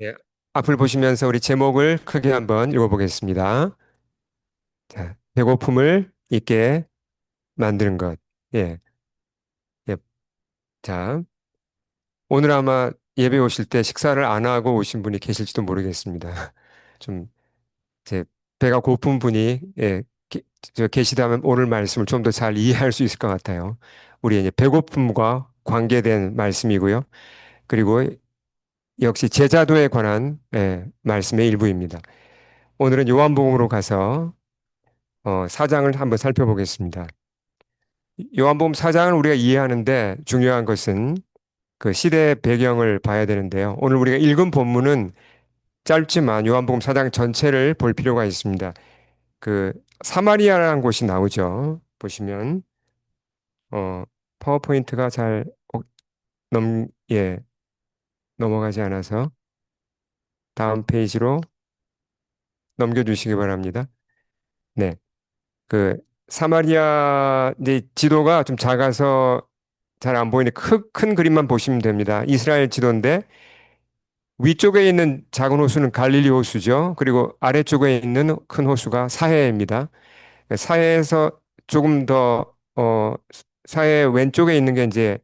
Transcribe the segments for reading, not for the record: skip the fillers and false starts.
예, 앞을 보시면서 우리 제목을 크게 한번 읽어보겠습니다. 자, 배고픔을 있게 만드는 것. 예, 예. 자, 오늘 아마 예배 오실 때 식사를 안 하고 오신 분이 계실지도 모르겠습니다. 좀, 제 배가 고픈 분이, 계시다면 오늘 말씀을 좀 더 잘 이해할 수 있을 것 같아요. 우리 이제 배고픔과 관계된 말씀이고요. 그리고 역시 제자도에 관한, 말씀의 일부입니다. 오늘은 요한복음으로 가서 4장을 한번 살펴보겠습니다. 요한복음 4장을 우리가 이해하는데 중요한 것은 그 시대 배경을 봐야 되는데요. 오늘 우리가 읽은 본문은 짧지만 요한복음 4장 전체를 볼 필요가 있습니다. 그 사마리아라는 곳이 나오죠. 보시면 어, 파워포인트가 잘 넘어가지 않아서 다음 페이지로 넘겨주시기 바랍니다. 네. 그 사마리아 이제 지도가 좀 작아서 잘 안 보이는데 큰 그림만 보시면 됩니다. 이스라엘 지도인데 위쪽에 있는 작은 호수는 갈릴리 호수죠. 그리고 아래쪽에 있는 큰 호수가 사해입니다. 사해에서 조금 더 사해 왼쪽에 있는 게 이제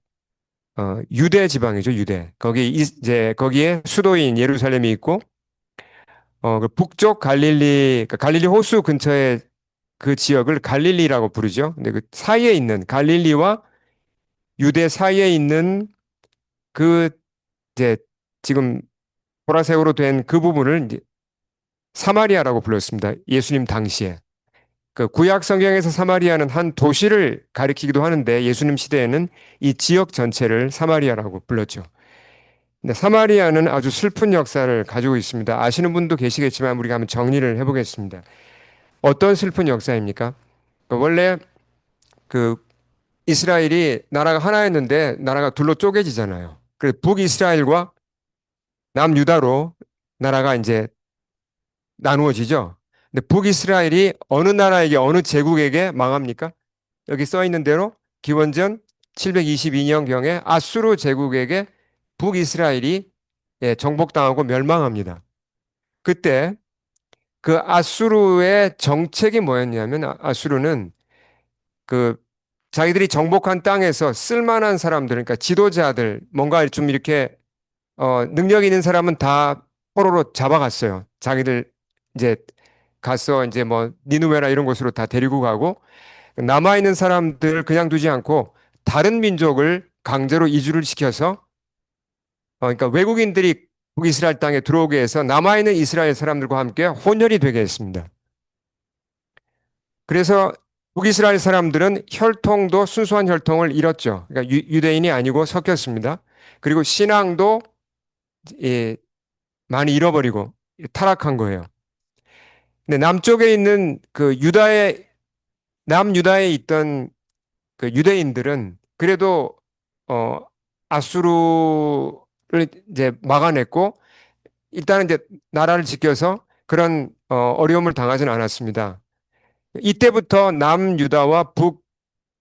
유대 지방이죠. 유대. 이제 거기에 수도인 예루살렘이 있고 그 북쪽 갈릴리 그러니까 갈릴리 호수 근처에 그 지역을 갈릴리라고 부르죠. 근데 그 사이에 있는 갈릴리와 유대 사이에 있는 그 이제 지금 보라색으로 된 그 부분을 이제 사마리아라고 불렀습니다. 예수님 당시에. 그 구약 성경에서 사마리아는 한 도시를 가리키기도 하는데 예수님 시대에는 이 지역 전체를 사마리아라고 불렀죠. 근데 사마리아는 아주 슬픈 역사를 가지고 있습니다. 아시는 분도 계시겠지만 우리가 한번 정리를 해보겠습니다. 어떤 슬픈 역사입니까? 원래 그 이스라엘이 나라가 하나였는데 나라가 둘로 쪼개지잖아요. 그래서 북이스라엘과 남유다로 나라가 이제 나누어지죠. 근데 북이스라엘이 어느 나라에게 어느 제국에게 망합니까? 여기 써 있는 대로 기원전 722년경에 아수르 제국에게 북이스라엘이 정복당하고 멸망합니다. 그때 그 아수르의 정책이 뭐였냐면 아수르는 그 자기들이 정복한 땅에서 쓸만한 사람들, 그러니까 지도자들, 뭔가 좀 이렇게 능력 있는 사람은 다 포로로 잡아갔어요. 자기들 이제 가서 이제 뭐 니누웨나 이런 곳으로 다 데리고 가고 남아있는 사람들을 그냥 두지 않고 다른 민족을 강제로 이주를 시켜서 그러니까 외국인들이 북이스라엘 땅에 들어오게 해서 남아있는 이스라엘 사람들과 함께 혼혈이 되게 했습니다. 그래서 북이스라엘 사람들은 혈통도 순수한 혈통을 잃었죠. 그러니까 유대인이 아니고 섞였습니다. 그리고 신앙도 예, 많이 잃어버리고 타락한 거예요. 근데 남쪽에 있는 그 남유다에 있던 그 유대인들은 그래도 어 아수르를 이제 막아냈고 일단은 이제 나라를 지켜서 그런 어려움을 당하지는 않았습니다. 이때부터 남유다와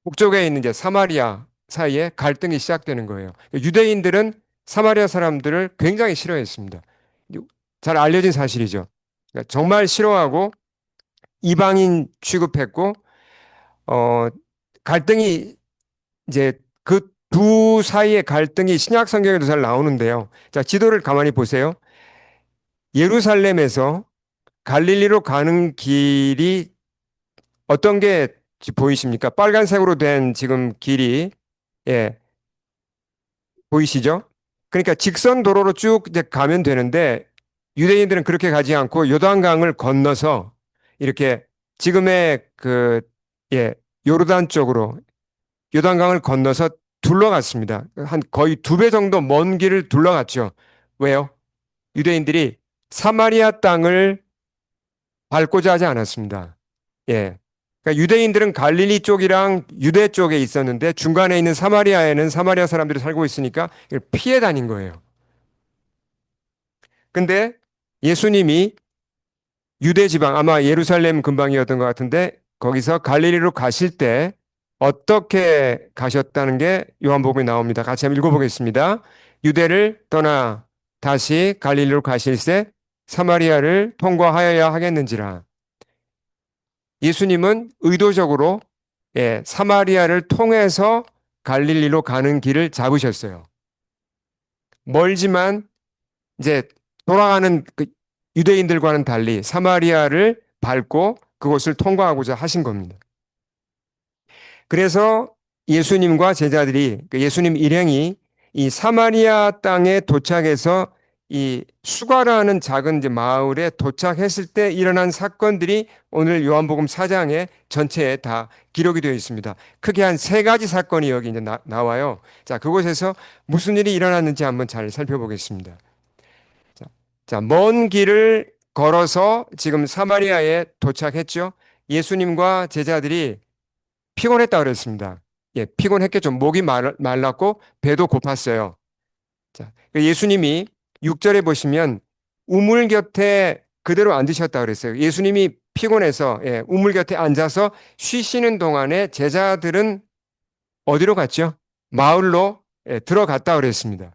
북쪽에 있는 이제 사마리아 사이에 갈등이 시작되는 거예요. 유대인들은 사마리아 사람들을 굉장히 싫어했습니다. 잘 알려진 사실이죠. 그러니까 정말 싫어하고 이방인 취급했고 어 갈등이 이제 그 두 사이의 갈등이 신약 성경에도 잘 나오는데요. 자, 지도를 가만히 보세요. 예루살렘에서 갈릴리로 가는 길이 어떤 게 보이십니까? 빨간색으로 된 지금 길이 예, 보이시죠? 그러니까 직선 도로로 쭉 이제 가면 되는데 유대인들은 그렇게 가지 않고 요단강을 건너서 이렇게 지금의 요르단 쪽으로 요단강을 건너서 둘러갔습니다. 한 거의 2배 정도 먼 길을 둘러갔죠. 왜요? 유대인들이 사마리아 땅을 밟고자 하지 않았습니다. 예. 그러니까 유대인들은 갈릴리 쪽이랑 유대 쪽에 있었는데 중간에 있는 사마리아에는 사마리아 사람들이 살고 있으니까 이걸 피해 다닌 거예요. 근데 예수님이 유대 지방, 아마 예루살렘 근방이었던 것 같은데 거기서 갈릴리로 가실 때 어떻게 가셨다는 게 요한복음에 나옵니다. 같이 한번 읽어보겠습니다. 유대를 떠나 다시 갈릴리로 가실새 사마리아를 통과하여야 하겠는지라. 예수님은 의도적으로 사마리아를 통해서 갈릴리로 가는 길을 잡으셨어요. 멀지만 이제 돌아가는 그 유대인들과는 달리 사마리아를 밟고 그곳을 통과하고자 하신 겁니다. 그래서 예수님과 제자들이 그 예수님 일행이 이 사마리아 땅에 도착해서 이 수가라는 작은 이제 마을에 도착했을 때 일어난 사건들이 오늘 요한복음 4장에 전체에 다 기록이 되어 있습니다. 크게 한 세 가지 사건이 여기 이제 나와요. 자, 그곳에서 무슨 일이 일어났는지 한번 잘 살펴보겠습니다. 자, 먼 길을 걸어서 지금 사마리아에 도착했죠. 예수님과 제자들이 피곤했다 그랬습니다. 예, 피곤했겠죠. 목이 말랐고 배도 고팠어요. 자, 그 예수님이 6절에 보시면 우물 곁에 그대로 앉으셨다 그랬어요. 예수님이 피곤해서 우물 곁에 앉아서 쉬시는 동안에 제자들은 어디로 갔죠? 마을로 들어갔다 그랬습니다.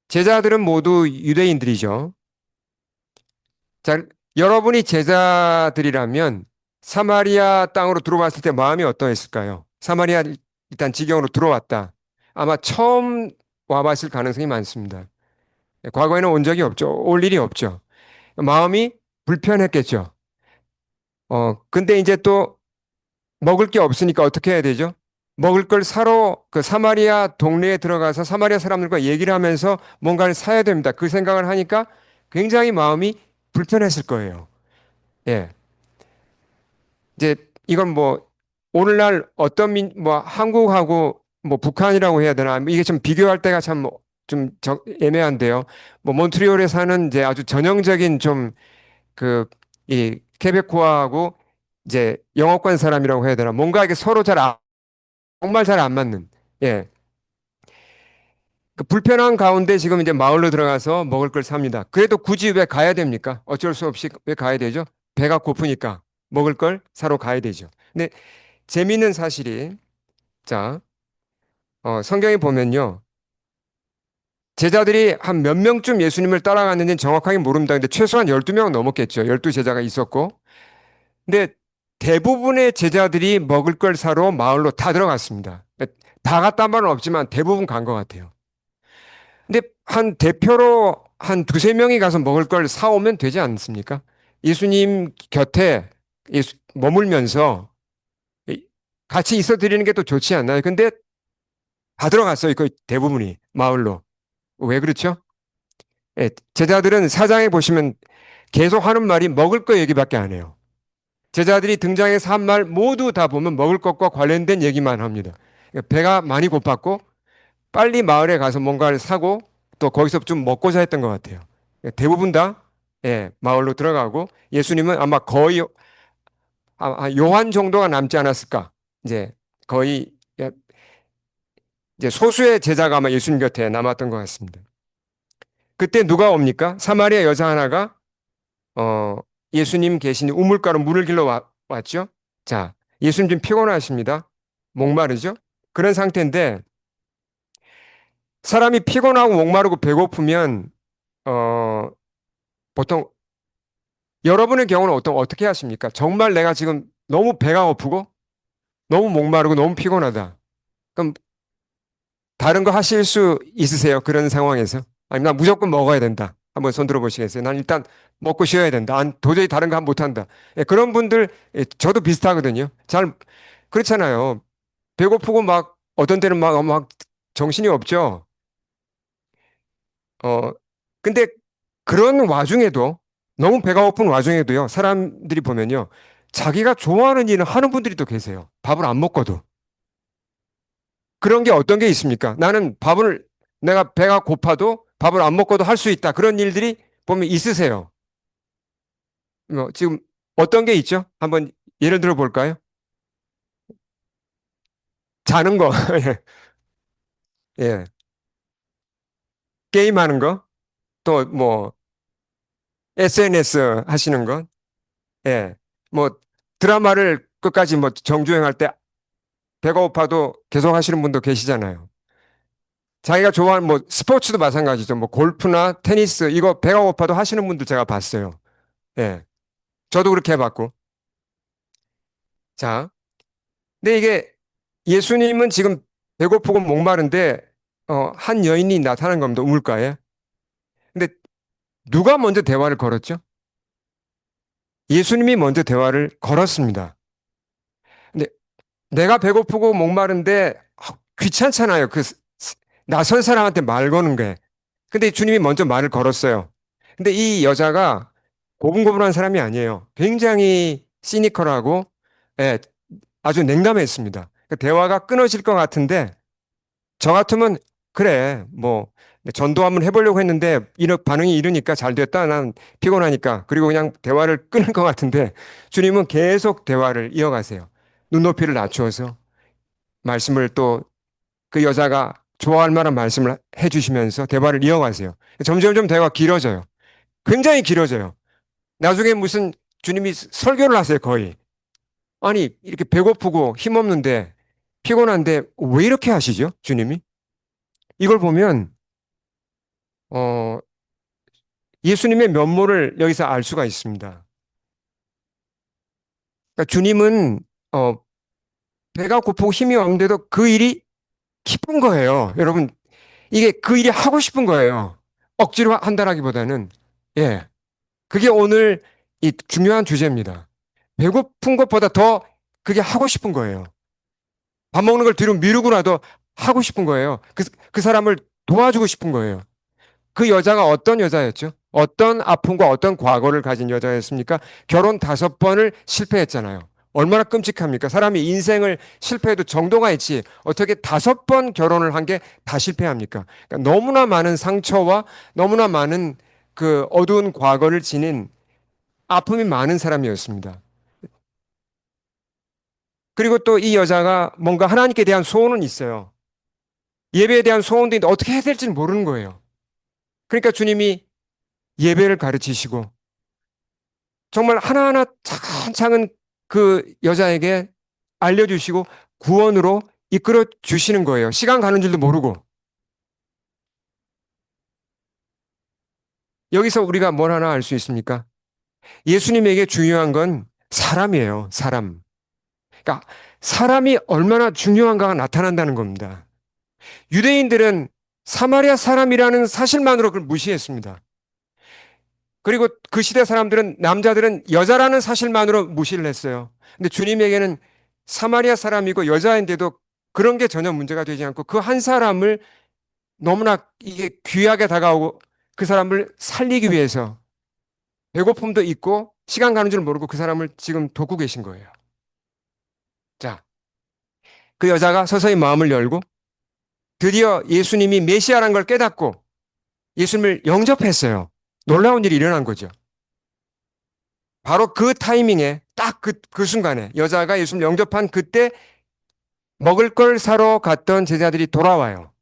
제자들은 모두 유대인들이죠. 자, 여러분이 제자들이라면 사마리아 땅으로 들어왔을 때 마음이 어떠했을까요? 사마리아 일단 지경으로 들어왔다. 아마 처음 와봤을 가능성이 많습니다. 과거에는 온 적이 없죠. 올 일이 없죠. 마음이 불편했겠죠. 근데 이제 또 먹을 게 없으니까 어떻게 해야 되죠? 먹을 걸 사러 그 사마리아 동네에 들어가서 사마리아 사람들과 얘기를 하면서 뭔가를 사야 됩니다. 그 생각을 하니까 굉장히 마음이 불편했을 거예요. 예. 이제 이건 뭐 오늘날 어떤 뭐 한국하고 뭐 북한이라고 해야 되나 이게 좀 비교할 때가 참 좀 애매한데요. 뭐 몬트리올에 사는 이제 아주 전형적인 좀 그 이 케베코아하고 이제 영어권 사람이라고 해야 되나 뭔가 이게 서로 정말 잘 안 맞는 예. 그 불편한 가운데 지금 이제 마을로 들어가서 먹을 걸 삽니다. 그래도 굳이 왜 가야 됩니까? 어쩔 수 없이 왜 가야 되죠? 배가 고프니까 먹을 걸 사러 가야 되죠. 근데 재미있는 사실이, 자, 성경에 보면요. 제자들이 한 몇 명쯤 예수님을 따라갔는지 정확하게 모릅니다. 근데 최소한 12명 넘었겠죠. 12제자가 있었고. 근데 대부분의 제자들이 먹을 걸 사러 마을로 다 들어갔습니다. 다 갔단 말은 없지만 대부분 간 것 같아요. 근데 한 대표로 한 두세 명이 가서 먹을 걸 사오면 되지 않습니까? 예수님 곁에 머물면서 같이 있어 드리는 게 또 좋지 않나요? 근데 다 들어갔어요. 거의 대부분이 마을로. 왜 그렇죠? 예, 제자들은 사장에 보시면 계속 하는 말이 먹을 거 얘기밖에 안 해요. 제자들이 등장해서 한 말 모두 다 보면 먹을 것과 관련된 얘기만 합니다. 그러니까 배가 많이 고팠고 빨리 마을에 가서 뭔가를 사고 또 거기서 좀 먹고자 했던 것 같아요. 그러니까 대부분 다 마을로 들어가고 예수님은 아마 거의 요한 정도가 남지 않았을까. 이제 거의 이제 소수의 제자가 아마 예수님 곁에 남았던 것 같습니다. 그때 누가 옵니까? 사마리아 여자 하나가 어, 예수님 계신 우물가로 물을 길러 왔죠. 자, 예수님 좀 피곤하십니다. 목마르죠? 그런 상태인데 사람이 피곤하고 목마르고 배고프면 어, 보통 여러분의 경우는 어떻게 하십니까? 정말 내가 지금 너무 배가 고프고 너무 목마르고 너무 피곤하다. 그럼 다른 거 하실 수 있으세요? 그런 상황에서? 아니면 난 무조건 먹어야 된다. 한번 손 들어보시겠어요? 난 일단 먹고 쉬어야 된다. 난 도저히 다른 거 못한다. 예, 그런 분들, 저도 비슷하거든요. 잘, 그렇잖아요. 배고프고 막, 어떤 때는 막 정신이 없죠. 어, 근데 그런 와중에도, 너무 배가 고픈 와중에도요, 사람들이 보면요, 자기가 좋아하는 일을 하는 분들이 또 계세요. 밥을 안 먹고도. 그런 게 어떤 게 있습니까? 나는 내가 배가 고파도 밥을 안 먹고도 할 수 있다. 그런 일들이 보면 있으세요. 지금 어떤 게 있죠? 한번 예를 들어 볼까요? 자는 거, 예, 예. 게임하는 거, 또 뭐, SNS 하시는 거, 예. 뭐, 드라마를 끝까지 뭐 정주행할 때 배가 고파도 계속 하시는 분도 계시잖아요. 자기가 좋아하는 뭐 스포츠도 마찬가지죠. 뭐 골프나 테니스 이거 배가 고파도 하시는 분들 제가 봤어요. 예. 저도 그렇게 해봤고. 자, 근데 이게 예수님은 지금 배고프고 목마른데 한 여인이 나타난 겁니다. 우물가에. 근데 누가 먼저 대화를 걸었죠? 예수님이 먼저 대화를 걸었습니다. 근데 내가 배고프고 목마른데 귀찮잖아요. 낯선 사람한테 말 거는 게. 근데 주님이 먼저 말을 걸었어요. 근데 이 여자가 고분고분한 사람이 아니에요. 굉장히 시니컬하고 예, 아주 냉담했습니다. 그 대화가 끊어질 것 같은데 저 같으면 그래 뭐 전도 한번 해보려고 했는데 이런 반응이 이러니까 잘 됐다. 난 피곤하니까. 그리고 그냥 대화를 끊을 것 같은데 주님은 계속 대화를 이어가세요. 눈높이를 낮추어서 말씀을 또 그 여자가 좋아할 만한 말씀을 해주시면서 대화를 이어가세요. 점점점 대화가 길어져요. 굉장히 길어져요. 나중에 무슨 주님이 설교를 하세요, 거의. 아니, 이렇게 배고프고 힘없는데 피곤한데 왜 이렇게 하시죠, 주님이? 이걸 보면, 어, 예수님의 면모를 여기서 알 수가 있습니다. 그러니까 주님은, 어, 배가 고프고 힘이 없는데도 그 일이 기쁜 거예요. 여러분, 이게 그 일이 하고 싶은 거예요. 억지로 한다라기보다는. 예. 그게 오늘 이 중요한 주제입니다. 배고픈 것보다 더 그게 하고 싶은 거예요. 밥 먹는 걸 뒤로 미루고라도 하고 싶은 거예요. 그 사람을 도와주고 싶은 거예요. 그 여자가 어떤 여자였죠? 어떤 아픔과 어떤 과거를 가진 여자였습니까? 결혼 5번을 실패했잖아요. 얼마나 끔찍합니까? 사람이 인생을 실패해도 정도가 있지 어떻게 5번 결혼을 한 게 다 실패합니까? 그러니까 너무나 많은 상처와 너무나 많은 그 어두운 과거를 지닌 아픔이 많은 사람이었습니다. 그리고 또 이 여자가 뭔가 하나님께 대한 소원은 있어요. 예배에 대한 소원도 있는데 어떻게 해야 될지는 모르는 거예요. 그러니까 주님이 예배를 가르치시고 정말 하나하나 차근차근 그 여자에게 알려주시고 구원으로 이끌어 주시는 거예요. 시간 가는 줄도 모르고. 여기서 우리가 뭘 하나 알 수 있습니까? 예수님에게 중요한 건 사람이에요. 사람. 그러니까 사람이 얼마나 중요한가가 나타난다는 겁니다. 유대인들은 사마리아 사람이라는 사실만으로 그걸 무시했습니다. 그리고 그 시대 사람들은 남자들은 여자라는 사실만으로 무시를 했어요. 근데 주님에게는 사마리아 사람이고 여자인데도 그런 게 전혀 문제가 되지 않고 그 한 사람을 너무나 이게 귀하게 다가오고 그 사람을 살리기 위해서 배고픔도 있고 시간 가는 줄 모르고 그 사람을 지금 돕고 계신 거예요. 자, 그 여자가 서서히 마음을 열고 드디어 예수님이 메시아라는 걸 깨닫고 예수님을 영접했어요. 놀라운 일이 일어난 거죠. 바로 그 타이밍에 딱 그 순간에 여자가 예수를 영접한 그때 먹을 걸 사러 갔던 제자들이 돌아와요.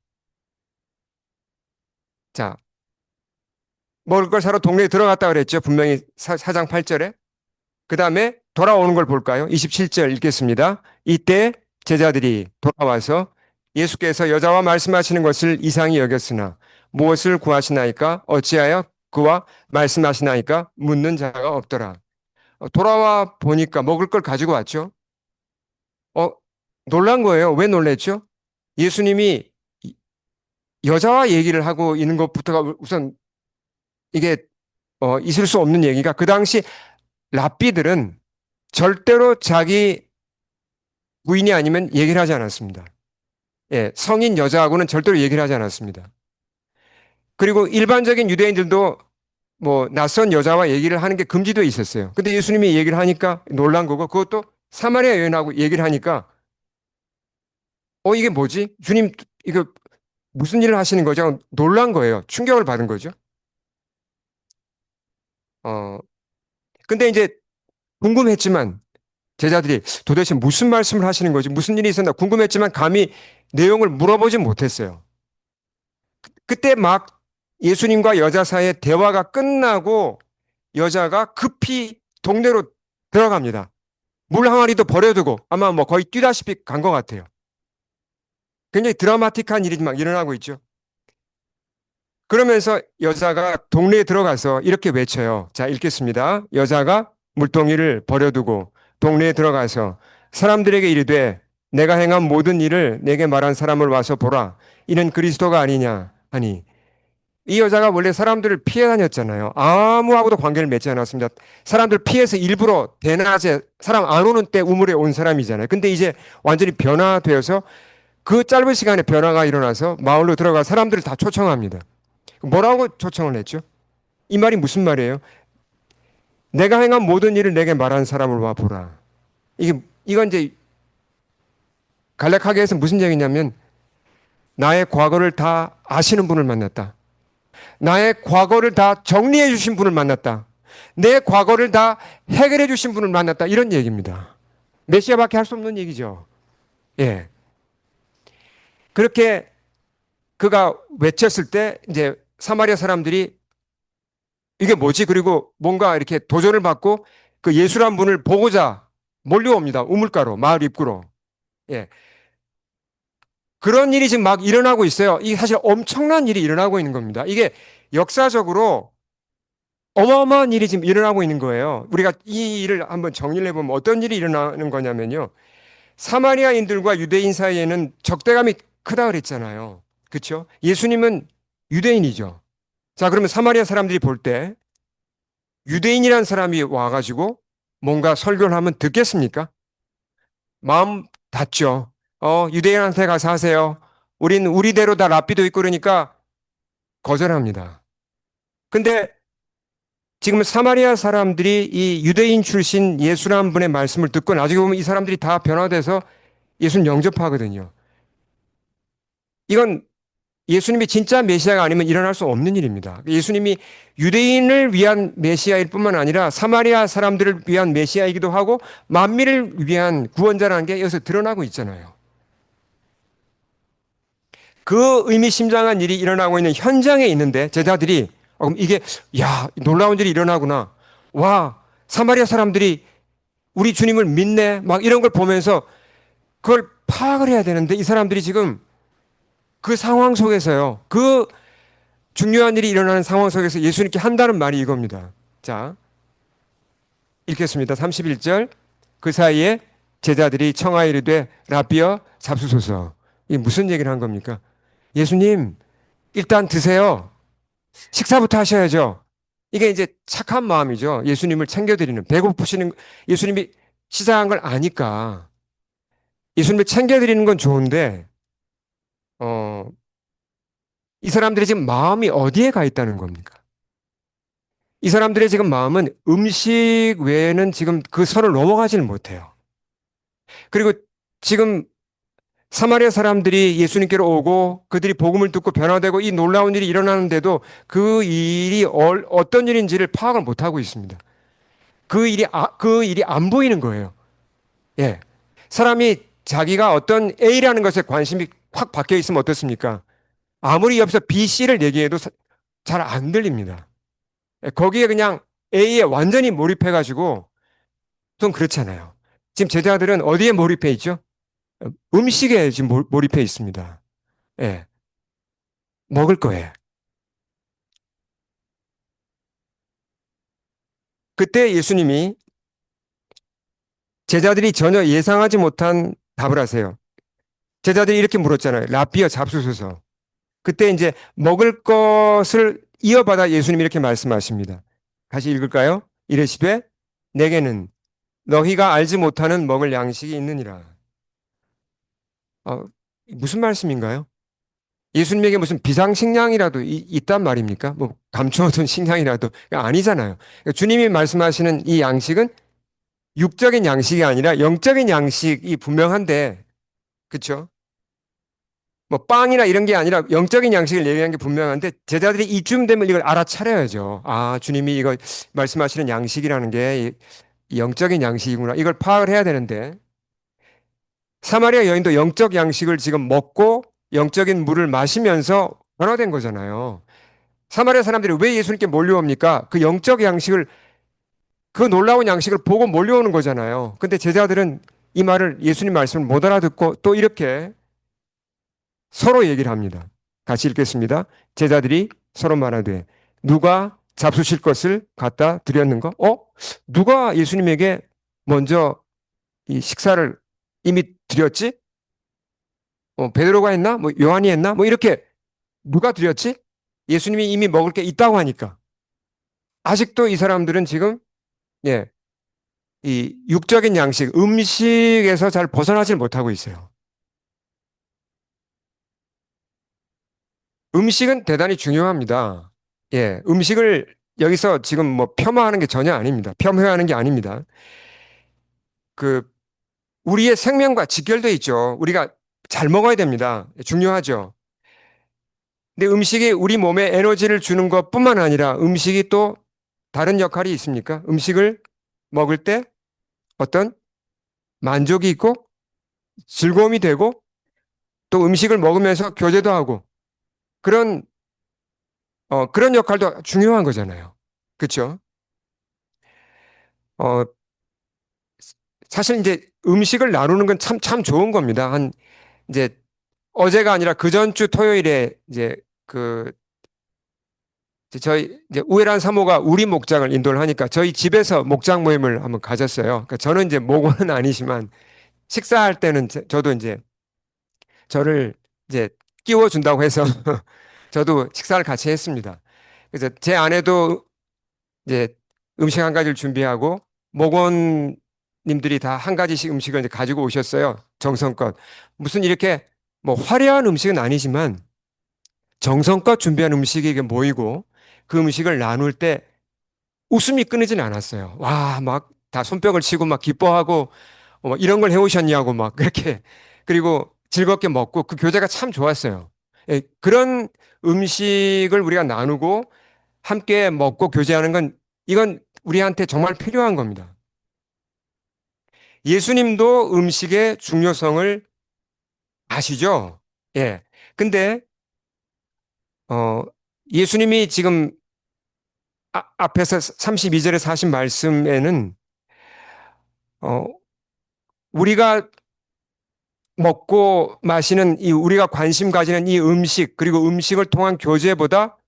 자, 먹을 걸 사러 동네에 들어갔다 그랬죠. 분명히 사장 8절에. 그 다음에 돌아오는 걸 볼까요? 27절 읽겠습니다. 이때 제자들이 돌아와서 예수께서 여자와 말씀하시는 것을 이상히 여겼으나 무엇을 구하시나이까? 어찌하여 그와 말씀하시나이까? 묻는 자가 없더라. 돌아와 보니까 먹을 걸 가지고 왔죠. 어, 놀란 거예요. 왜 놀랬죠? 예수님이 여자와 얘기를 하고 있는 것부터가 우선 이게 있을 수 없는 얘기가 그 당시 랍비들은 절대로 자기 부인이 아니면 얘기를 하지 않았습니다. 예, 성인 여자하고는 절대로 얘기를 하지 않았습니다. 그리고 일반적인 유대인들도 뭐 낯선 여자와 얘기를 하는 게 금지되어 있었어요. 근데 예수님이 얘기를 하니까 놀란 거고 그것도 사마리아 여인하고 얘기를 하니까 이게 뭐지? 주님 이거 무슨 일을 하시는 거죠? 놀란 거예요. 충격을 받은 거죠. 어, 근데 이제 궁금했지만 제자들이 도대체 무슨 말씀을 하시는 거지? 무슨 일이 있었나 궁금했지만 감히 내용을 물어보지 못했어요. 그때 막 예수님과 여자 사이의 대화가 끝나고 여자가 급히 동네로 들어갑니다. 물 항아리도 버려두고 아마 뭐 거의 뛰다시피 간 것 같아요. 굉장히 드라마틱한 일이 막 일어나고 있죠. 그러면서 여자가 동네에 들어가서 이렇게 외쳐요. 자, 읽겠습니다. 여자가 물동이를 버려두고 동네에 들어가서 사람들에게 이르되 내가 행한 모든 일을 내게 말한 사람을 와서 보라. 이는 그리스도가 아니냐 하니 이 여자가 원래 사람들을 피해 다녔잖아요. 아무하고도 관계를 맺지 않았습니다. 사람들 피해서 일부러 대낮에 사람 안 오는 때 우물에 온 사람이잖아요. 근데 이제 완전히 변화되어서 그 짧은 시간에 변화가 일어나서 마을로 들어가 사람들을 다 초청합니다. 뭐라고 초청을 했죠? 이 말이 무슨 말이에요? 내가 행한 모든 일을 내게 말한 사람을 와 보라. 이건 이제 간략하게 해서 무슨 얘기냐면 나의 과거를 다 아시는 분을 만났다. 나의 과거를 다 정리해 주신 분을 만났다. 내 과거를 다 해결해 주신 분을 만났다. 이런 얘기입니다. 메시아밖에 할 수 없는 얘기죠. 예. 그렇게 그가 외쳤을 때 이제 사마리아 사람들이 이게 뭐지? 그리고 뭔가 이렇게 도전을 받고 그 예수란 분을 보고자 몰려옵니다. 우물가로, 마을 입구로. 예. 그런 일이 지금 막 일어나고 있어요. 이게 사실 엄청난 일이 일어나고 있는 겁니다. 이게 역사적으로 어마어마한 일이 지금 일어나고 있는 거예요. 우리가 이 일을 한번 정리를 해보면 어떤 일이 일어나는 거냐면요. 사마리아인들과 유대인 사이에는 적대감이 크다 그랬잖아요. 그렇죠? 예수님은 유대인이죠. 자, 그러면 사마리아 사람들이 볼 때 유대인이란 사람이 와가지고 뭔가 설교를 하면 듣겠습니까? 마음 닫죠. 유대인한테 가서 하세요. 우린 우리대로 다 랍비도 있고 그러니까 거절합니다. 근데 지금 사마리아 사람들이 이 유대인 출신 예수라는 분의 말씀을 듣고 나중에 보면 이 사람들이 다 변화돼서 예수님 영접하거든요. 이건 예수님이 진짜 메시아가 아니면 일어날 수 없는 일입니다. 예수님이 유대인을 위한 메시아일 뿐만 아니라 사마리아 사람들을 위한 메시아이기도 하고 만민을 위한 구원자라는 게 여기서 드러나고 있잖아요. 그 의미심장한 일이 일어나고 있는 현장에 있는데 제자들이 그럼 이게 야 놀라운 일이 일어나구나. 와 사마리아 사람들이 우리 주님을 믿네. 막 이런 걸 보면서 그걸 파악을 해야 되는데 이 사람들이 지금 그 상황 속에서요. 그 중요한 일이 일어나는 상황 속에서 예수님께 한다는 말이 이겁니다. 자, 읽겠습니다. 31절. 그 사이에 제자들이 청하에 이르되 라비어 잡수소서. 이게 무슨 얘기를 한 겁니까? 예수님, 일단 드세요. 식사부터 하셔야죠. 이게 이제 착한 마음이죠. 예수님을 챙겨드리는, 배고프시는, 예수님이 시작한 걸 아니까. 예수님을 챙겨드리는 건 좋은데, 어, 이 사람들이 지금 마음이 어디에 가 있다는 겁니까? 이 사람들의 지금 마음은 음식 외에는 지금 그 선을 넘어가지는 못해요. 그리고 지금 사마리아 사람들이 예수님께로 오고 그들이 복음을 듣고 변화되고 이 놀라운 일이 일어나는데도 그 일이 어떤 일인지를 파악을 못하고 있습니다. 그 일이 안 보이는 거예요. 예. 사람이 자기가 어떤 A라는 것에 관심이 확 박혀 있으면 어떻습니까? 아무리 옆에서 B, C를 얘기해도 잘 안 들립니다. 예, 거기에 그냥 A에 완전히 몰입해가지고 좀 그렇잖아요. 지금 제자들은 어디에 몰입해 있죠? 음식에 지금 몰입해 있습니다. 예. 먹을 거예요. 그때 예수님이 제자들이 전혀 예상하지 못한 답을 하세요. 제자들이 이렇게 물었잖아요. 라비어 잡수소서. 그때 이제 먹을 것을 이어받아 예수님이 이렇게 말씀하십니다. 다시 읽을까요? 이르시되 내게는 너희가 알지 못하는 먹을 양식이 있느니라. 어, 무슨 말씀인가요? 예수님에게 무슨 비상식량이라도 있단 말입니까? 뭐 감추어둔 식량이라도 아니잖아요. 그러니까 주님이 말씀하시는 이 양식은 육적인 양식이 아니라 영적인 양식이 분명한데, 그렇죠? 뭐 빵이나 이런 게 아니라 영적인 양식을 얘기한 게 분명한데 제자들이 이쯤 되면 이걸 알아차려야죠. 아, 주님이 이거 말씀하시는 양식이라는 게 영적인 양식이구나. 이걸 파악을 해야 되는데 사마리아 여인도 영적 양식을 지금 먹고 영적인 물을 마시면서 변화된 거잖아요. 사마리아 사람들이 왜 예수님께 몰려옵니까? 그 영적 양식을 그 놀라운 양식을 보고 몰려오는 거잖아요. 근데 제자들은 이 말을 예수님 말씀을 못 알아듣고 또 이렇게 서로 얘기를 합니다. 같이 읽겠습니다. 제자들이 서로 말하되 누가 잡수실 것을 갖다 드렸는가? 누가 예수님에게 먼저 이 식사를 이미 드렸지? 베드로가 했나? 뭐 요한이 했나? 뭐 이렇게 누가 드렸지? 예수님이 이미 먹을 게 있다고 하니까. 아직도 이 사람들은 지금 예, 이 육적인 양식, 음식에서 잘 벗어나질 못하고 있어요. 음식은 대단히 중요합니다. 예, 음식을 여기서 지금 뭐 폄하하는 게 전혀 아닙니다. 폄훼하는 게 아닙니다. 그 우리의 생명과 직결돼 있죠. 우리가 잘 먹어야 됩니다. 중요하죠. 근데 음식이 우리 몸에 에너지를 주는 것뿐만 아니라 음식이 또 다른 역할이 있습니까? 음식을 먹을 때 어떤 만족이 있고 즐거움이 되고 또 음식을 먹으면서 교제도 하고 그런 그런 역할도 중요한 거잖아요. 그렇죠? 어, 사실 이제 음식을 나누는 건 참 좋은 겁니다. 이제 어제가 아니라 그 전주 토요일에 그 이제 저희 이제 우에란 사모가 우리 목장을 인도를 하니까 저희 집에서 목장 모임을 한번 가졌어요. 그러니까 저는 이제 목원은 아니지만 식사할 때는 저도 이제 저를 이제 끼워준다고 해서 저도 식사를 같이 했습니다. 그래서 제 아내도 이제 음식 한 가지를 준비하고 목원님들이 다 한 가지씩 음식을 이제 가지고 오셨어요. 정성껏. 무슨 이렇게 뭐 화려한 음식은 아니지만 정성껏 준비한 음식이 이게 모이고 그 음식을 나눌 때 웃음이 끊이진 않았어요. 와, 막 다 손뼉을 치고 막 기뻐하고 뭐 이런 걸 해오셨냐고 막 그렇게 그리고 즐겁게 먹고 그 교제가 참 좋았어요. 예, 그런 음식을 우리가 나누고 함께 먹고 교제하는 건 이건 우리한테 정말 필요한 겁니다. 예수님도 음식의 중요성을 아시죠? 예. 근데 어 예수님이 지금 앞에서 32절에서 하신 말씀에는 어 우리가 먹고 마시는 이 우리가 관심 가지는 이 음식 그리고 음식을 통한 교제보다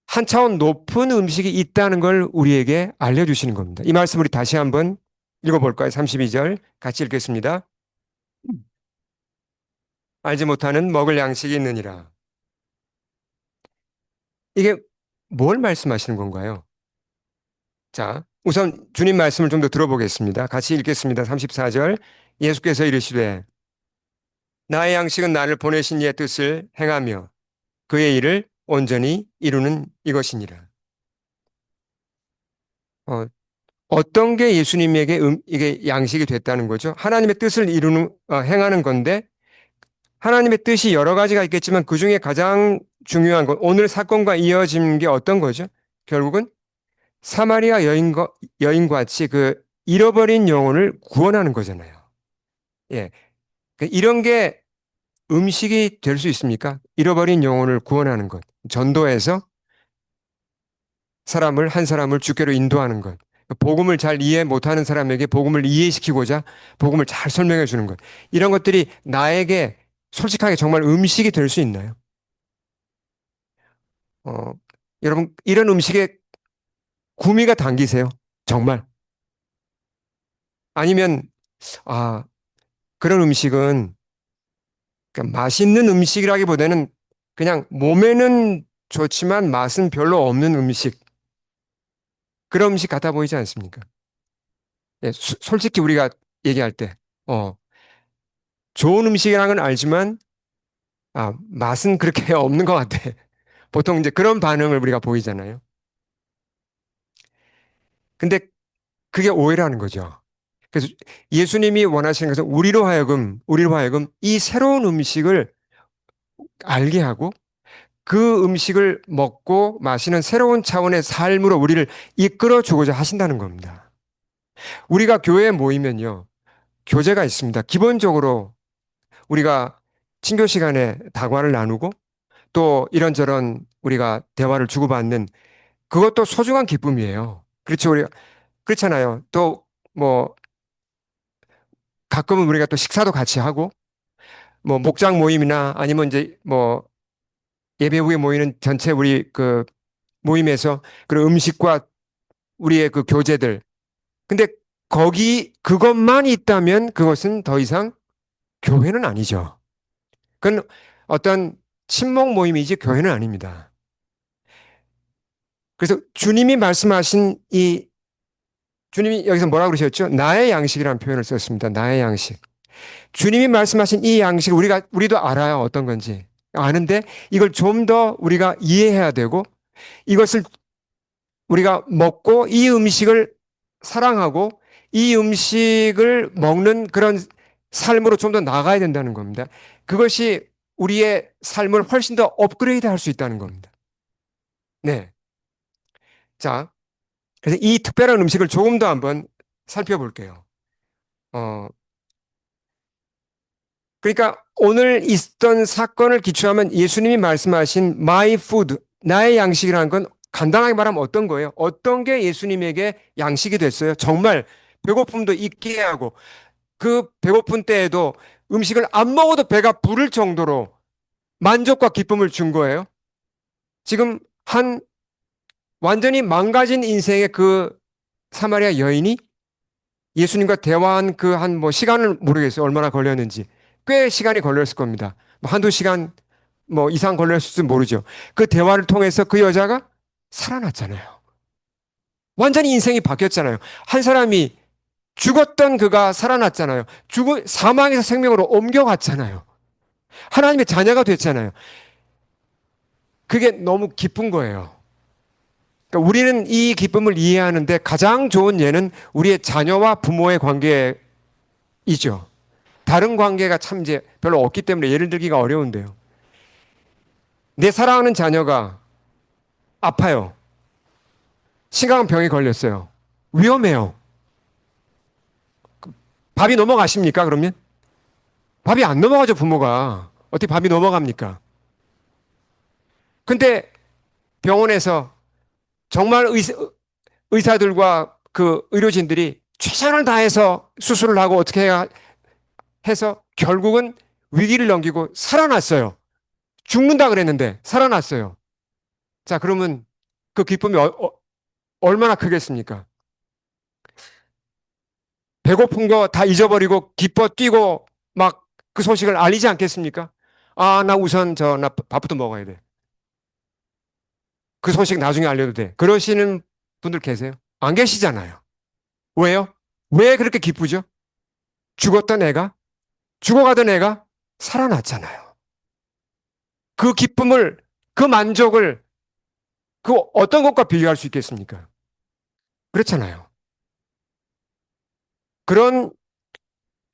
한 차원 높은 음식이 있다는 걸 우리에게 알려주시는 겁니다. 이 말씀 우리 다시 한번 읽어볼까요? 32절 같이 읽겠습니다. 알지 못하는 먹을 양식이 있느니라. 이게 뭘 말씀하시는 건가요? 자, 우선 주님 말씀을 좀 더 들어보겠습니다. 같이 읽겠습니다. 34절. 예수께서 이르시되 나의 양식은 나를 보내신 이의 뜻을 행하며 그의 일을 온전히 이루는 이것이니라. 어, 어떤 게 예수님에게 이게 양식이 됐다는 거죠? 하나님의 뜻을 행하는 건데 하나님의 뜻이 여러 가지가 있겠지만 그 중에 가장 중요한 건 오늘 사건과 이어진 게 어떤 거죠? 결국은 사마리아 여인같이 그 잃어버린 영혼을 구원하는 거잖아요. 예. 이런 게 음식이 될 수 있습니까? 잃어버린 영혼을 구원하는 것. 전도해서 한 사람을 주께로 인도하는 것. 복음을 잘 이해 못하는 사람에게 복음을 이해시키고자 복음을 잘 설명해 주는 것. 이런 것들이 나에게 솔직하게 정말 음식이 될 수 있나요? 어, 여러분, 이런 음식에 구미가 당기세요? 정말? 아니면, 아, 그런 음식은 그러니까 맛있는 음식이라기보다는 그냥 몸에는 좋지만 맛은 별로 없는 음식. 그런 음식 같아 보이지 않습니까? 예, 솔직히 우리가 얘기할 때, 어, 좋은 음식이라는 건 알지만, 맛은 그렇게 없는 것 같아. 보통 이제 그런 반응을 우리가 보이잖아요. 근데 그게 오해라는 거죠. 그래서 예수님이 원하시는 것은 우리로 하여금 이 새로운 음식을 알게 하고 그 음식을 먹고 마시는 새로운 차원의 삶으로 우리를 이끌어 주고자 하신다는 겁니다. 우리가 교회에 모이면요. 교제가 있습니다. 기본적으로 우리가 친교 시간에 다과를 나누고 또 이런저런 우리가 대화를 주고받는 그것도 소중한 기쁨이에요. 그렇죠. 우리가 그렇잖아요. 또 뭐 가끔은 우리가 또 식사도 같이 하고 뭐 목장 모임이나 아니면 이제 뭐 예배 후에 모이는 전체 우리 그 모임에서 그런 음식과 우리의 그 교제들. 근데 거기 그것만 있다면 그것은 더 이상 교회는 아니죠. 그건 어떤 친목 모임이지 교회는 아닙니다. 그래서 주님이 말씀하신 이 주님이 여기서 뭐라고 그러셨죠? 나의 양식이라는 표현을 썼습니다. 나의 양식. 주님이 말씀하신 이 양식 우리도 알아요. 어떤 건지. 아는데 이걸 좀 더 우리가 이해해야 되고 이것을 우리가 먹고 이 음식을 사랑하고 이 음식을 먹는 그런 삶으로 좀 더 나아가야 된다는 겁니다. 그것이 우리의 삶을 훨씬 더 업그레이드 할 수 있다는 겁니다. 네. 자, 그래서 이 특별한 음식을 조금 더 한번 살펴볼게요. 어, 그러니까 오늘 있었던 사건을 기초하면 예수님이 말씀하신 my food, 나의 양식이라는 건 간단하게 말하면 어떤 거예요? 어떤 게 예수님에게 양식이 됐어요? 정말 배고픔도 있게 하고 그 배고픈 때에도 음식을 안 먹어도 배가 부를 정도로 만족과 기쁨을 준 거예요. 지금 한 완전히 망가진 인생의 그 사마리아 여인이 예수님과 대화한 그 한 뭐 시간을 모르겠어요. 얼마나 걸렸는지. 꽤 시간이 걸렸을 겁니다. 뭐 한두 시간 뭐 이상 걸렸을지 모르죠. 그 대화를 통해서 그 여자가 살아났잖아요. 완전히 인생이 바뀌었잖아요. 한 사람이 죽었던 그가 살아났잖아요. 사망에서 생명으로 옮겨갔잖아요. 하나님의 자녀가 됐잖아요. 그게 너무 기쁜 거예요. 그러니까 우리는 이 기쁨을 이해하는데 가장 좋은 예는 우리의 자녀와 부모의 관계이죠. 다른 관계가 참 이제 별로 없기 때문에 예를 들기가 어려운데요. 내 사랑하는 자녀가 아파요. 심각한 병에 걸렸어요. 위험해요. 밥이 넘어가십니까, 그러면? 밥이 안 넘어가죠, 부모가. 어떻게 밥이 넘어갑니까? 근데 병원에서 정말 의사들과 그 의료진들이 최선을 다해서 수술을 하고 어떻게 해서 결국은 위기를 넘기고 살아났어요. 죽는다 그랬는데 살아났어요. 자, 그러면 그 기쁨이 얼마나 크겠습니까? 배고픈 거 다 잊어버리고 기뻐 뛰고 막 그 소식을 알리지 않겠습니까? 아, 나 우선 나 밥부터 먹어야 돼. 그 소식 나중에 알려도 돼. 그러시는 분들 계세요? 안 계시잖아요. 왜요? 왜 그렇게 기쁘죠? 죽었던 애가, 죽어가던 애가 살아났잖아요. 그 기쁨을, 그 만족을 그 어떤 것과 비교할 수 있겠습니까? 그렇잖아요. 그런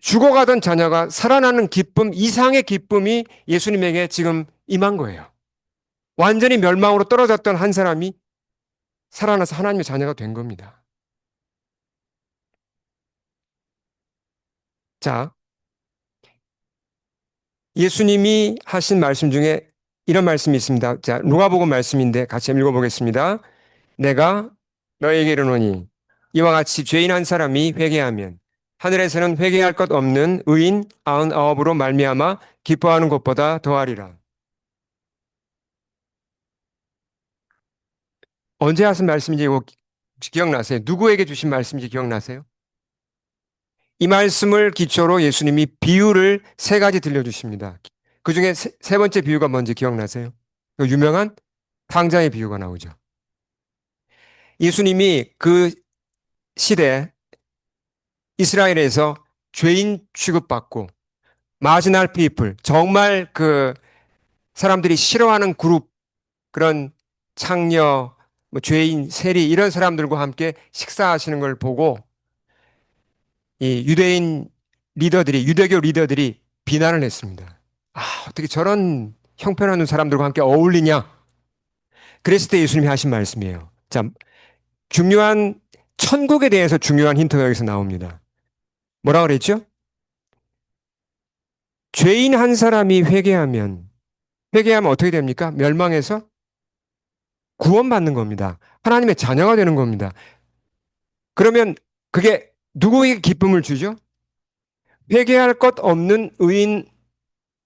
죽어가던 자녀가 살아나는 기쁨 이상의 기쁨이 예수님에게 지금 임한 거예요. 완전히 멸망으로 떨어졌던 한 사람이 살아나서 하나님의 자녀가 된 겁니다. 자, 예수님이 하신 말씀 중에 이런 말씀이 있습니다. 자, 누가복음 말씀인데 같이 읽어보겠습니다. 내가 너에게 이르노니 이와 같이 죄인 한 사람이 회개하면 하늘에서는 회개할 것 없는 의인 99으로 말미암아 기뻐하는 것보다 더하리라. 언제 하신 말씀인지 이거 기억나세요? 누구에게 주신 말씀인지 기억나세요? 이 말씀을 기초로 예수님이 비유를 세 가지 들려주십니다. 그 중에 세 번째 비유가 뭔지 기억나세요? 그 유명한 탕자의 비유가 나오죠. 예수님이 그 시대 이스라엘에서 죄인 취급받고 마지날 피플, 정말 그 사람들이 싫어하는 그룹, 그런 창녀, 뭐 죄인, 세리 이런 사람들과 함께 식사하시는 걸 보고 이 유대교 리더들이 비난을 했습니다. 아, 어떻게 저런 형편없는 사람들과 함께 어울리냐? 그랬을 때 예수님이 하신 말씀이에요. 자, 중요한 천국에 대해서 중요한 힌트가 여기서 나옵니다. 뭐라 그랬죠? 죄인 한 사람이 회개하면 어떻게 됩니까? 멸망해서 구원받는 겁니다. 하나님의 자녀가 되는 겁니다. 그러면 그게 누구에게 기쁨을 주죠? 회개할 것 없는 의인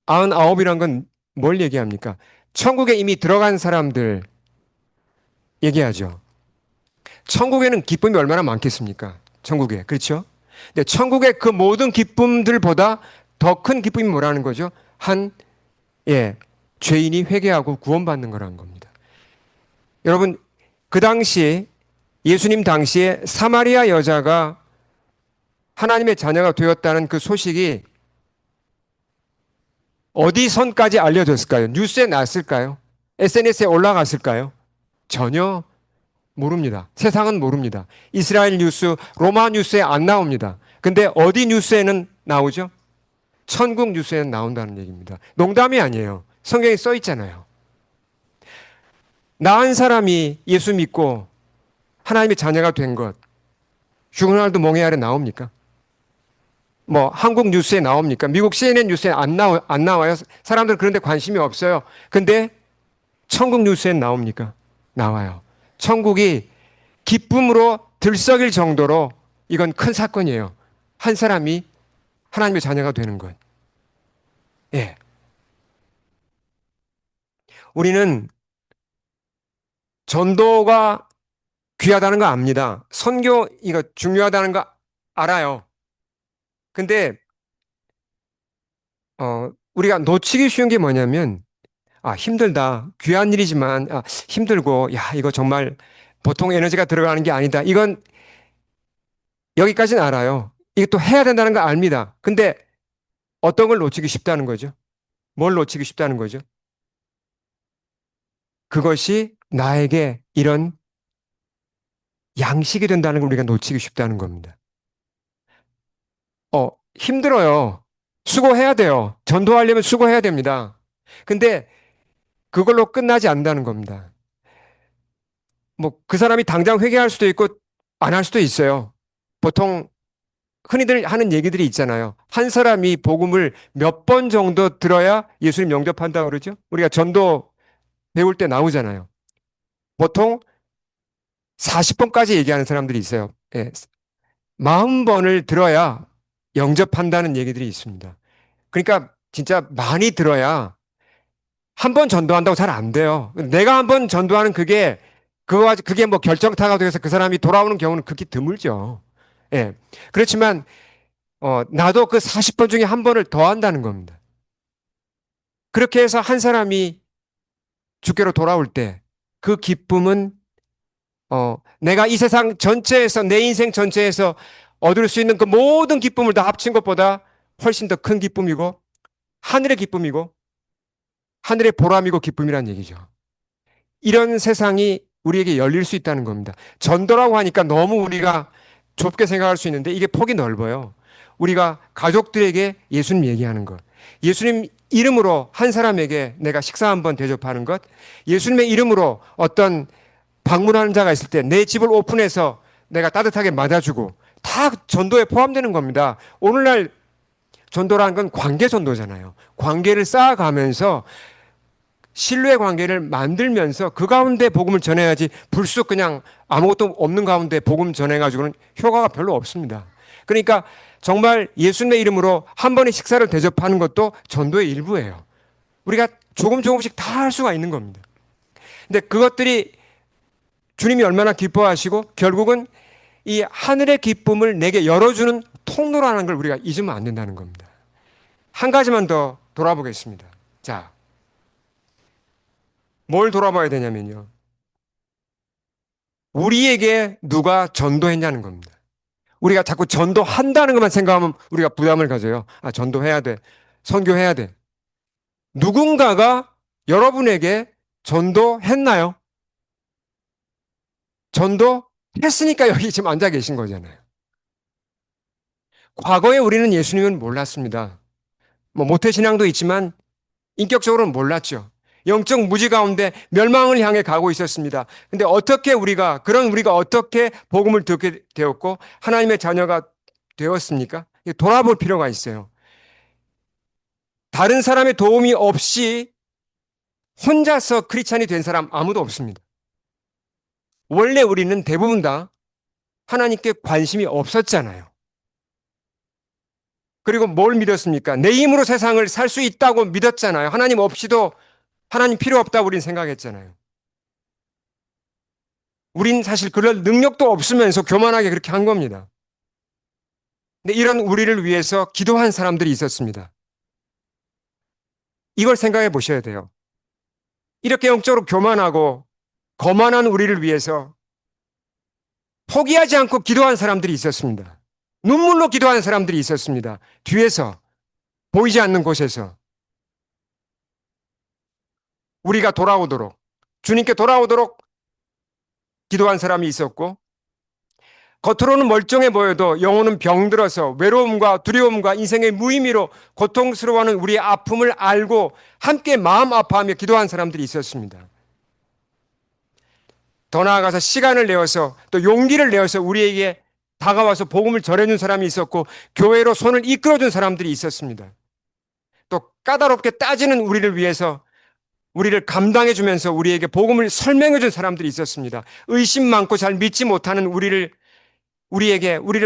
99이란 건 뭘 얘기합니까? 천국에 이미 들어간 사람들 얘기하죠. 천국에는 기쁨이 얼마나 많겠습니까? 천국에. 그렇죠? 근데 천국의 그 모든 기쁨들보다 더 큰 기쁨이 뭐라는 거죠? 예, 죄인이 회개하고 구원받는 거라는 겁니다. 여러분, 그 당시, 예수님 당시에 사마리아 여자가 하나님의 자녀가 되었다는 그 소식이 어디 선까지 알려졌을까요? 뉴스에 났을까요? SNS에 올라갔을까요? 전혀 모릅니다. 세상은 모릅니다. 이스라엘 뉴스, 로마 뉴스에 안 나옵니다. 근데 어디 뉴스에는 나오죠? 천국 뉴스에는 나온다는 얘기입니다. 농담이 아니에요. 성경에 써 있잖아요. 나 한 사람이 예수 믿고 하나님의 자녀가 된 것, 주그날드 몽헤알에 나옵니까? 뭐 한국 뉴스에 나옵니까? 미국 CNN 뉴스에 안 나와요. 사람들 그런데 관심이 없어요. 근데 천국 뉴스엔 나옵니까? 나와요. 천국이 기쁨으로 들썩일 정도로 이건 큰 사건이에요. 한 사람이 하나님의 자녀가 되는 것. 예. 우리는 전도가 귀하다는 거 압니다. 선교 이거 중요하다는 거 알아요. 근데 우리가 놓치기 쉬운 게 뭐냐면 힘들다. 귀한 일이지만 힘들고 야, 이거 정말 보통 에너지가 들어가는 게 아니다. 이건 여기까지는 알아요. 이게 또 해야 된다는 거 압니다. 근데 어떤 걸 놓치기 쉽다는 거죠? 뭘 놓치기 쉽다는 거죠? 그것이 나에게 이런 양식이 된다는 걸 우리가 놓치기 쉽다는 겁니다. 힘들어요. 수고해야 돼요. 전도하려면 수고해야 됩니다. 근데 그걸로 끝나지 않는다는 겁니다. 뭐 그 사람이 당장 회개할 수도 있고 안 할 수도 있어요. 보통 흔히들 하는 얘기들이 있잖아요. 한 사람이 복음을 몇 번 정도 들어야 예수님 영접한다고 그러죠? 우리가 전도 배울 때 나오잖아요. 보통 40번까지 얘기하는 사람들이 있어요. 예, 40번을 들어야 영접한다는 얘기들이 있습니다. 그러니까 진짜 많이 들어야 한 번 전도한다고 잘 안 돼요. 내가 한 번 전도하는 그게 뭐 결정타가 돼서 그 사람이 돌아오는 경우는 극히 드물죠. 예. 그렇지만, 나도 그 40번 중에 한 번을 더 한다는 겁니다. 그렇게 해서 한 사람이 주께로 돌아올 때 그 기쁨은, 내가 이 세상 전체에서, 내 인생 전체에서 얻을 수 있는 그 모든 기쁨을 다 합친 것보다 훨씬 더 큰 기쁨이고, 하늘의 기쁨이고, 하늘의 보람이고 기쁨이란 얘기죠. 이런 세상이 우리에게 열릴 수 있다는 겁니다. 전도라고 하니까 너무 우리가 좁게 생각할 수 있는데 이게 폭이 넓어요. 우리가 가족들에게 예수님 얘기하는 것. 예수님 이름으로 한 사람에게 내가 식사 한번 대접하는 것. 예수님의 이름으로 어떤 방문하는 자가 있을 때 내 집을 오픈해서 내가 따뜻하게 맞아주고 다 전도에 포함되는 겁니다. 오늘날 전도라는 건 관계 전도잖아요. 관계를 쌓아가면서 신뢰 관계를 만들면서 그 가운데 복음을 전해야지 불쑥 그냥 아무것도 없는 가운데 복음 전해가지고는 효과가 별로 없습니다. 그러니까 정말 예수님의 이름으로 한 번의 식사를 대접하는 것도 전도의 일부예요. 우리가 조금씩 다 할 수가 있는 겁니다. 근데 그것들이 주님이 얼마나 기뻐하시고 결국은 이 하늘의 기쁨을 내게 열어주는 통로라는 걸 우리가 잊으면 안 된다는 겁니다. 한 가지만 더 돌아보겠습니다. 자, 뭘 돌아봐야 되냐면요. 우리에게 누가 전도했냐는 겁니다. 우리가 자꾸 전도한다는 것만 생각하면 우리가 부담을 가져요. 전도해야 돼. 선교해야 돼. 누군가가 여러분에게 전도했나요? 전도했으니까 여기 지금 앉아 계신 거잖아요. 과거에 우리는 예수님은 몰랐습니다. 뭐 모태신앙도 있지만 인격적으로는 몰랐죠. 영적 무지 가운데 멸망을 향해 가고 있었습니다. 근데 우리가 어떻게 복음을 듣게 되었고 하나님의 자녀가 되었습니까? 돌아볼 필요가 있어요. 다른 사람의 도움이 없이 혼자서 크리스찬이 된 사람 아무도 없습니다. 원래 우리는 대부분 다 하나님께 관심이 없었잖아요. 그리고 뭘 믿었습니까? 내 힘으로 세상을 살 수 있다고 믿었잖아요. 하나님 없이도 하나님 필요 없다 우린 생각했잖아요. 우린 사실 그럴 능력도 없으면서 교만하게 그렇게 한 겁니다. 근데 이런 우리를 위해서 기도한 사람들이 있었습니다. 이걸 생각해 보셔야 돼요. 이렇게 영적으로 교만하고 거만한 우리를 위해서 포기하지 않고 기도한 사람들이 있었습니다. 눈물로 기도한 사람들이 있었습니다. 뒤에서, 보이지 않는 곳에서 우리가 돌아오도록, 주님께 돌아오도록 기도한 사람이 있었고, 겉으로는 멀쩡해 보여도 영혼은 병들어서 외로움과 두려움과 인생의 무의미로 고통스러워하는 우리의 아픔을 알고 함께 마음 아파하며 기도한 사람들이 있었습니다. 더 나아가서 시간을 내어서 또 용기를 내어서 우리에게 다가와서 복음을 전해준 사람이 있었고, 교회로 손을 이끌어준 사람들이 있었습니다. 또 까다롭게 따지는 우리를 위해서 우리를 감당해주면서 우리에게 복음을 설명해준 사람들이 있었습니다. 의심 많고 잘 믿지 못하는 우리를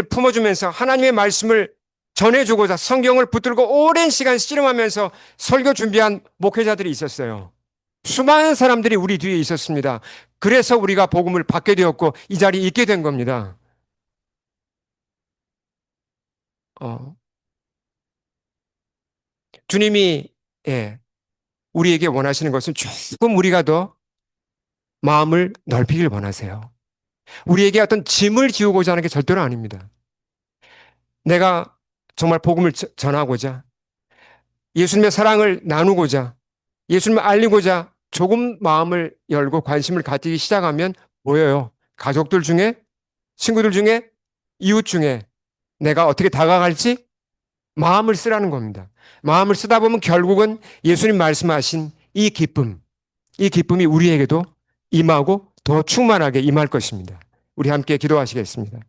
품어주면서 하나님의 말씀을 전해주고자 성경을 붙들고 오랜 시간 씨름하면서 설교 준비한 목회자들이 있었어요. 수많은 사람들이 우리 뒤에 있었습니다. 그래서 우리가 복음을 받게 되었고 이 자리에 있게 된 겁니다. 어, 주님이 우리에게 원하시는 것은 조금 우리가 더 마음을 넓히길 원하세요. 우리에게 어떤 짐을 지우고자 하는 게 절대로 아닙니다. 내가 정말 복음을 전하고자 예수님의 사랑을 나누고자 예수님을 알리고자 조금 마음을 열고 관심을 갖기 시작하면 보여요. 가족들 중에, 친구들 중에, 이웃 중에 내가 어떻게 다가갈지 마음을 쓰라는 겁니다. 마음을 쓰다 보면 결국은 예수님 말씀하신 이 기쁨이 우리에게도 임하고 더 충만하게 임할 것입니다. 우리 함께 기도하시겠습니다.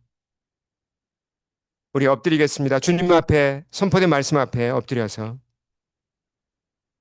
우리 엎드리겠습니다. 주님 앞에, 선포된 말씀 앞에 엎드려서